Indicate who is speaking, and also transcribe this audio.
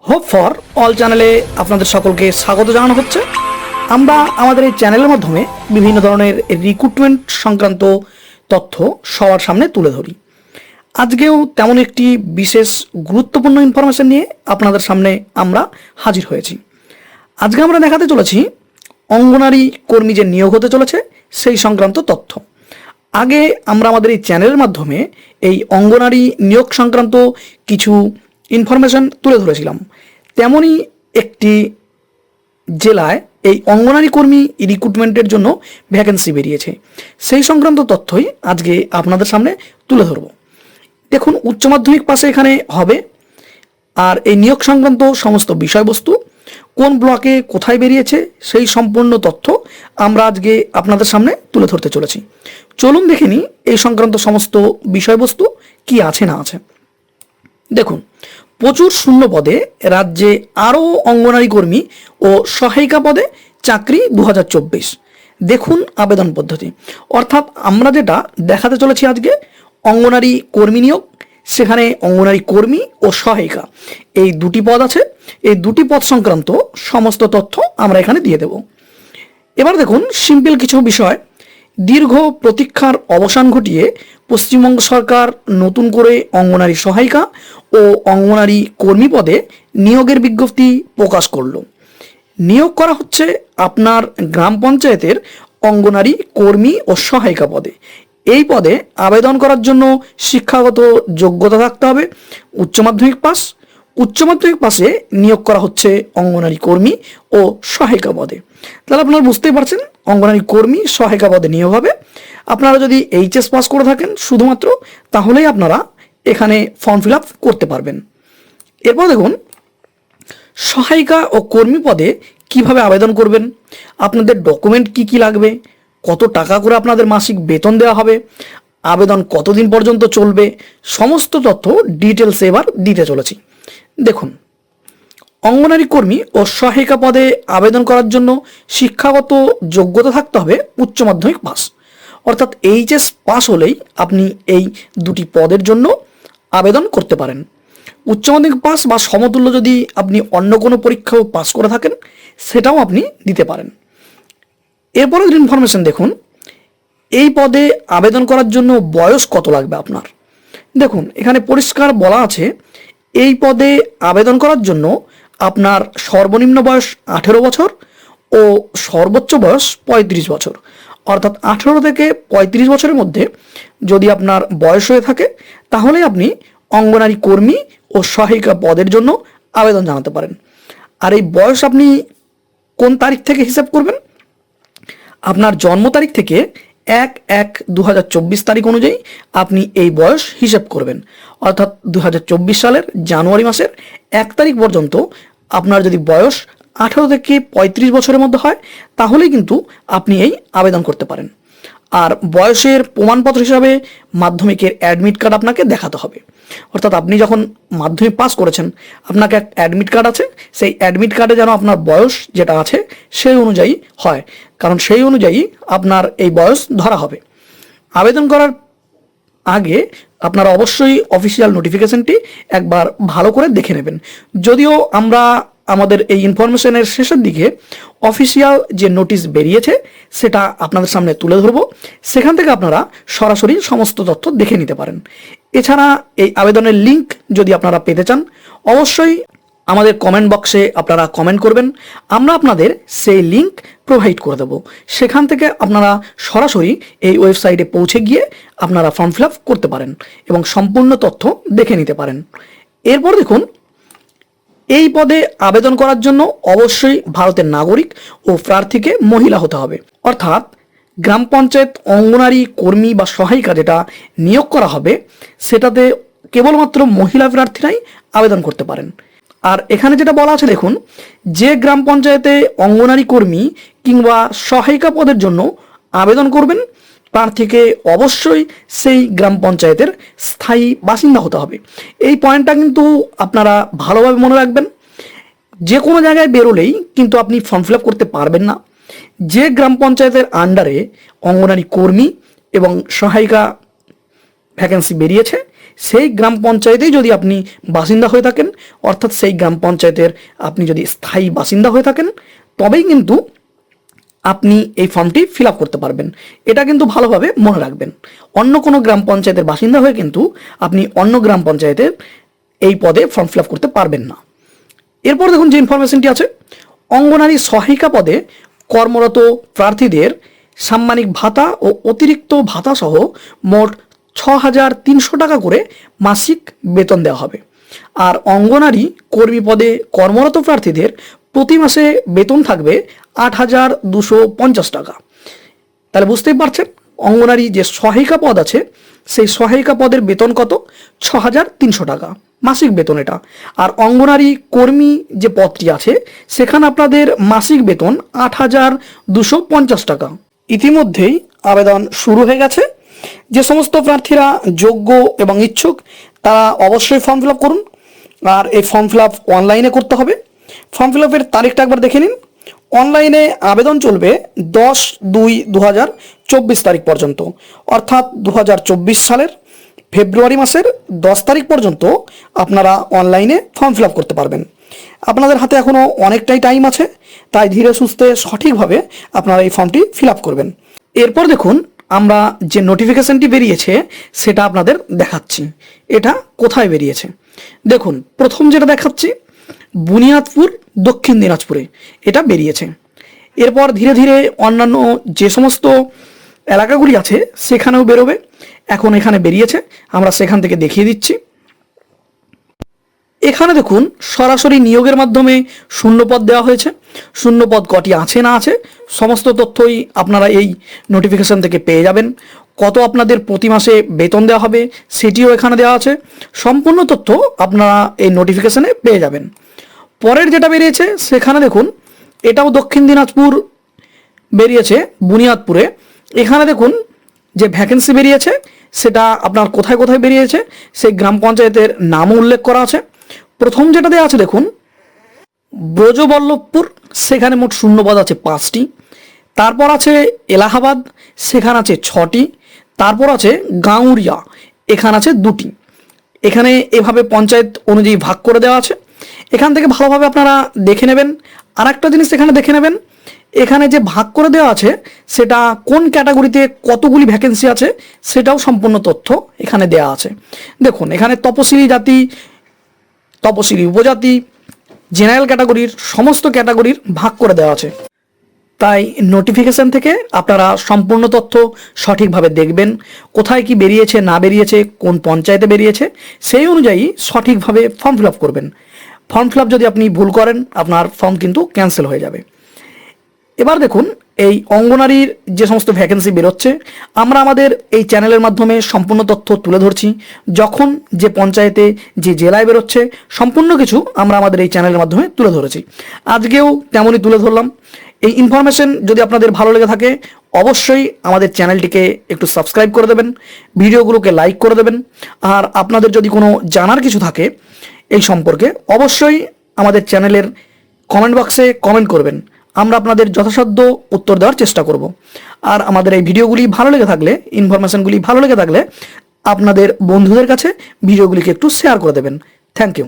Speaker 1: Hope for all চ্যানেলে আপনাদের সকলকে স্বাগত জানানো হচ্ছে। আমরা আমাদের এই চ্যানেলের মাধ্যমে বিভিন্ন ধরনের রিক্রুটমেন্ট সংক্রান্ত তথ্য সবার সামনে তুলে ধরি। আজকেও তেমন একটি বিশেষ গুরুত্বপূর্ণ ইনফরমেশন নিয়ে আপনাদের সামনে আমরা হাজির হয়েছি। আজকে আমরা দেখাতে চলেছি অঙ্গনারী কর্মী যে নিয়োগ হতে চলেছে সেই সংক্রান্ত তথ্য। আগে আমরা আমাদের এই চ্যানেলের মাধ্যমে এই অঙ্গনারী নিয়োগ সংক্রান্ত কিছু ইনফরমেশন তুলে ধরেছিলাম। তেমনই একটি জেলায় এই অঙ্গনারী কর্মী রিক্রুটমেন্টের জন্য ভ্যাকেন্সি বেরিয়েছে, সেই সংক্রান্ত তথ্যই আজকে আপনাদের সামনে তুলে ধরব। দেখুন, উচ্চ মাধ্যমিক পাশে এখানে হবে, আর এই নিয়োগ সংক্রান্ত সমস্ত বিষয়বস্তু কোন ব্লকে কোথায় বেরিয়েছে সেই সম্পূর্ণ তথ্য আমরা আজকে আপনাদের সামনে তুলে ধরতে চলেছি। চলুন দেখে নিই এই সংক্রান্ত সমস্ত বিষয়বস্তু কি আছে না আছে। দেখুন, প্রচুর শূন্য পদে রাজ্যে আরও অঙ্গনারী কর্মী ও সহায়িকা পদে চাকরি 2024। দেখুন আবেদন পদ্ধতি, অর্থাৎ আমরা যেটা দেখাতে চলেছি আজকে অঙ্গনারী কর্মী নিয়োগ, সেখানে অঙ্গনারী কর্মী ও সহায়িকা এই দুটি পদ আছে। এই দুটি পদ সংক্রান্ত সমস্ত তথ্য আমরা এখানে দিয়ে দেব। এবার দেখুন সিম্পল কিছু বিষয়। দীর্ঘ প্রতীক্ষার অবসান ঘটিয়ে পশ্চিমবঙ্গ সরকার নতুন করে অঙ্গনারী সহায়িকা ও অঙ্গনারী কর্মী পদে নিয়োগের বিজ্ঞপ্তি প্রকাশ করল। নিয়োগ করা হচ্ছে আপনার গ্রাম পঞ্চায়েতের অঙ্গনারী কর্মী ও সহায়িকা পদে। এই পদে আবেদন করার জন্য শিক্ষাগত যোগ্যতা থাকতে হবে উচ্চ মাধ্যমিক পাস। উচ্চ মাধ্যমিক পাশে নিয়োগ করা হচ্ছে অঙ্গনারী কর্মী ও সহায়িকা পদে। তাহলে আপনারা বুঝতেই পারছেন অঙ্গনারী কর্মী সহায়িকা পদে নিয়োগ হবে। আপনারা যদি এইচএস পাস করে থাকেন শুধুমাত্র, তাহলেই আপনারা এখানে ফর্ম ফিল আপ করতে পারবেন। এরপর দেখুন সহায়িকা ও কর্মী পদে কিভাবে আবেদন করবেন, আপনাদের ডকুমেন্ট কি কি লাগবে, কত টাকা করে আপনাদের মাসিক বেতন দেওয়া হবে, আবেদন কতদিন পর্যন্ত চলবে, সমস্ত তথ্য ডিটেলস এবার দিতে চলেছি। দেখুন, অঙ্গনারী কর্মী ও সহায়িকা পদে আবেদন করার জন্য শিক্ষাগত যোগ্যতা থাকতে হবে উচ্চ মাধ্যমিক পাস, অর্থাৎ এইচএস পাস হলেই আপনি এই দুটি পদের জন্য আবেদন করতে পারেন। উচ্চ মাধ্যমিক পাস বা সমতুল্য যদি আপনি অন্য কোনো পরীক্ষাও পাস করে থাকেন সেটাও আপনি দিতে পারেন। এরপরের ইনফরমেশন দেখুন, এই পদে আবেদন করার জন্য বয়স কত লাগবে আপনার। দেখুন এখানে পরিষ্কার বলা আছে এই পদে আবেদন করার জন্য আপনার সর্বনিম্ন বয়স 18 বছর ও সর্বোচ্চ বয়স 35 বছর, অর্থাৎ 18 থেকে 35 বছরের মধ্যে যদি আপনার বয়স হয়ে থাকে তাহলে আপনি অঙ্গনারী কর্মী ও সহায়িকা পদের জন্য আবেদন জানাতে পারেন। আর এই বয়স আপনি কোন তারিখ থেকে হিসাব করবেন, আপনার জন্ম তারিখ থেকে 1/1/2024 তারিখ অনুযায়ী আপনি এই বয়স হিসেব করবেন। অর্থাৎ 2024 সালের জানুয়ারি মাসের 1 তারিখ পর্যন্ত আপনার যদি বয়স 18 থেকে 35 বছরের মধ্যে হয় তাহলেই কিন্তু আপনি এই আবেদন করতে পারেন। আর বয়সের প্রমাণপত্র হিসাবে মাধ্যমিকের অ্যাডমিট কার্ড আপনাকে দেখাতে হবে। অর্থাৎ আপনি যখন মাধ্যমিক পাস করেছেন আপনাকে এক অ্যাডমিট কার্ড আছে, সেই অ্যাডমিট কার্ডে যেন আপনার বয়স যেটা আছে সেই অনুযায়ী হয়, কারণ সেই অনুযায়ী আপনার এই বয়স ধরা হবে। আবেদন করার আগে আপনারা অবশ্যই অফিসিয়াল নোটিফিকেশনটি একবার ভালো করে দেখে নেবেন। যদিও আমরা আমাদের এই ইনফরমেশনের শেষের দিকে অফিসিয়াল যে নোটিশ বেরিয়েছে সেটা আপনাদের সামনে তুলে ধরবো, সেখান থেকে আপনারা সরাসরি সমস্ত তথ্য দেখে নিতে পারেন। এছাড়া এই আবেদনের লিঙ্ক যদি আপনারা পেতে চান অবশ্যই আমাদের কমেন্ট বক্সে আপনারা কমেন্ট করবেন, আমরা আপনাদের সেই লিঙ্ক প্রোভাইড করে দেবো। সেখান থেকে আপনারা সরাসরি এই ওয়েবসাইটে পৌঁছে গিয়ে আপনারা ফর্ম ফিল আপ করতে পারেন এবং সম্পূর্ণ তথ্য দেখে নিতে পারেন। এরপর দেখুন, এই পদে আবেদন করার জন্য অবশ্যই ভারতের নাগরিক ও প্রার্থীকে মহিলা হতে হবে। অর্থাৎ গ্রাম পঞ্চায়েত অঙ্গনারী কর্মী বা সহায়িকা যেটা নিয়োগ করা হবে সেটাতে কেবলমাত্র মহিলা প্রার্থীরাই আবেদন করতে পারেন। আর এখানে যেটা বলা আছে দেখুন, যে গ্রাম পঞ্চায়েতে অঙ্গনারী কর্মী কিংবা সহায়িকা পদের জন্য আবেদন করবেন প্রার্থীকে অবশ্যই সেই গ্রাম পঞ্চায়েতের স্থায়ী বাসিন্দা হতে হবে। এই পয়েন্টটা কিন্তু আপনারা ভালোভাবে মনে রাখবেন। যে কোনো জায়গায় বেরোলেই কিন্তু আপনি ফর্ম ফিল আপ করতে পারবেন না। যে গ্রাম পঞ্চায়েতের আন্ডারে অঙ্গনারী কর্মী এবং সহায়িকা ভ্যাকেন্সি বেরিয়েছে সেই গ্রাম পঞ্চায়েতেই যদি আপনি বাসিন্দা হয়ে থাকেন, অর্থাৎ সেই গ্রাম পঞ্চায়েতের আপনি যদি স্থায়ী বাসিন্দা হয়ে থাকেন, তবেই কিন্তু আপনি এই ফর্মটি ফিল আপ করতে পারবেন। এটা কিন্তু ভালোভাবে মনে রাখবেন। অন্য কোনো গ্রাম পঞ্চায়েতের বাসিন্দা হয়ে কিন্তু আপনি অন্য গ্রাম পঞ্চায়েতের এই পদে ফর্ম ফিল আপ করতে পারবেন না। এরপর দেখুন যে ইনফরমেশনটি আছে, অঙ্গনারী সহায়িকা পদে কর্মরত প্রার্থীদের সাম্মানিক ভাতা ও অতিরিক্ত ভাতা সহ মোট 6,300 টাকা করে মাসিক বেতন দেওয়া হবে। আর অঙ্গনারী কর্মী পদে কর্মরত প্রার্থীদের প্রতি মাসে বেতন থাকবে 8,250 টাকা। তাহলে বুঝতেই পারছেন অঙ্গনারী যে সহায়িকা পদ আছে সেই সহায়িকা পদের বেতন কত, 6,300 টাকা মাসিক বেতন এটা। আর অঙ্গনারী কর্মী যে পদটি আছে সেখানে আপনাদের মাসিক বেতন 8,250 টাকা। ইতিমধ্যেই আবেদন শুরু হয়ে গেছে। যে সমস্ত প্রার্থীরা যোগ্য এবং ইচ্ছুক তারা অবশ্যই ফর্ম ফিল আপ করুন। আর এই ফর্ম ফিল আপ অনলাইনে করতে হবে। ফর্ম ফিল আপের তারিখটা একবার দেখে নিন। অনলাইনে আবেদন চলবে 10/2/2024 তারিখ পর্যন্ত, অর্থাৎ 2024 সালের ফেব্রুয়ারি মাসের 10 তারিখ পর্যন্ত আপনারা অনলাইনে ফর্ম ফিল আপ করতে পারবেন। আপনাদের হাতে এখনও অনেকটাই টাইম আছে, তাই ধীরে সুস্থে সঠিকভাবে আপনারা এই ফর্মটি ফিল আপ করবেন। এরপর দেখুন আমরা যে নোটিফিকেশনটি বেরিয়েছে সেটা আপনাদের দেখাচ্ছি। এটা কোথায় বেরিয়েছে দেখুন। প্রথম যেটা দেখাচ্ছি বুনিয়াদপুর, দক্ষিণ দিনাজপুরে এটা বেরিয়েছে। এরপর ধীরে ধীরে অন্যান্য যে সমস্ত এলাকাগুলি আছে সেখানেও বেরোবে। এখন এখানে বেরিয়েছে, আমরা সেখান থেকে দেখিয়ে দিচ্ছি। এখানে দেখুন সরাসরি নিয়োগের মাধ্যমে শূন্যপদ দেওয়া হয়েছে। শূন্যপদ কটি আছে না আছে সমস্ত তথ্যই আপনারা এই নোটিফিকেশন থেকে পেয়ে যাবেন। কত আপনাদের প্রতি মাসে বেতন দেওয়া হবে সেটিও এখানে দেওয়া আছে। সম্পূর্ণ তথ্য আপনারা এই নোটিফিকেশনে পেয়ে যাবেন। পরের যেটা বেরিয়েছে সেখানে দেখুন এটাও দক্ষিণ দিনাজপুর বেরিয়েছে, বুনিয়াদপুরে। এখানে দেখুন যে ভ্যাকেন্সি বেরিয়েছে সেটা আপনার কোথায় কোথায় বেরিয়েছে সেই গ্রাম পঞ্চায়েতের নামও উল্লেখ করা আছে। প্রথম যেটা দেওয়া আছে দেখুন ব্রজবল্লভপুর, সেখানে মোট শূন্যপদ আছে 5টি। তারপর আছে এলাহাবাদ, সেখানে আছে 6টি। তারপর আছে গাঁউরিয়া, এখানে আছে 2টি। এখানে এভাবে পঞ্চায়েত অনুযায়ী ভাগ করে দেওয়া আছে। এখান থেকে ভালোভাবে আপনারা দেখে নেবেন। আর একটা জিনিস এখানে দেখে নেবেন, এখানে যে ভাগ করে দেওয়া আছে সেটা কোন ক্যাটাগরিতে কতগুলি ভ্যাকেন্সি আছে সেটাও সম্পূর্ণ তথ্য এখানে দেওয়া আছে। দেখুন এখানে তপশিলি জাতি, তপশিলি উপজাতি, জেনারেল ক্যাটাগরির সমস্ত ক্যাটাগরির ভাগ করে দেওয়া আছে। তাই নোটিফিকেশন থেকে আপনারা সম্পূর্ণ তথ্য সঠিকভাবে দেখবেন, কোথায় কি বেরিয়েছে না বেরিয়েছে, কোন পঞ্চায়েতে বেরিয়েছে, সেই অনুযায়ী সঠিকভাবে ফর্ম ফিল আপ করবেন। ফর্ম ফিল আপ যদি আপনি ভুল করেন আপনার ফর্ম কিন্তু ক্যান্সেল হয়ে যাবে। এবার দেখুন এই অঙ্গনারীর যে সমস্ত ভ্যাকেন্সি বেরোচ্ছে আমরা আমাদের এই চ্যানেলের মাধ্যমে সম্পূর্ণ তথ্য তুলে ধরছি। যখন যে পঞ্চায়েতে যে জেলায় বেরোচ্ছে সম্পূর্ণ কিছু আমরা আমাদের এই চ্যানেলের মাধ্যমে তুলে ধরেছি। আজকেও তেমনই তুলে ধরলাম। এই ইনফরমেশন যদি আপনাদের ভালো লেগে থাকে অবশ্যই আমাদের চ্যানেলটিকে একটু সাবস্ক্রাইব করে দেবেন, ভিডিওগুলোকে লাইক করে দেবেন। আর আপনাদের যদি কোনো জানার কিছু থাকে এই সম্পর্কে অবশ্যই আমাদের চ্যানেলের কমেন্ট বক্সে কমেন্ট করবেন, আমরা আপনাদের যথাসাধ্য উত্তর দেওয়ার চেষ্টা করব। আর আমাদের এই ভিডিওগুলি ভালো লেগে থাকলে, ইনফরমেশনগুলি ভালো লেগে থাকলে আপনাদের বন্ধুদের কাছে ভিডিওগুলিকে একটু শেয়ার করে দেবেন। Thank you.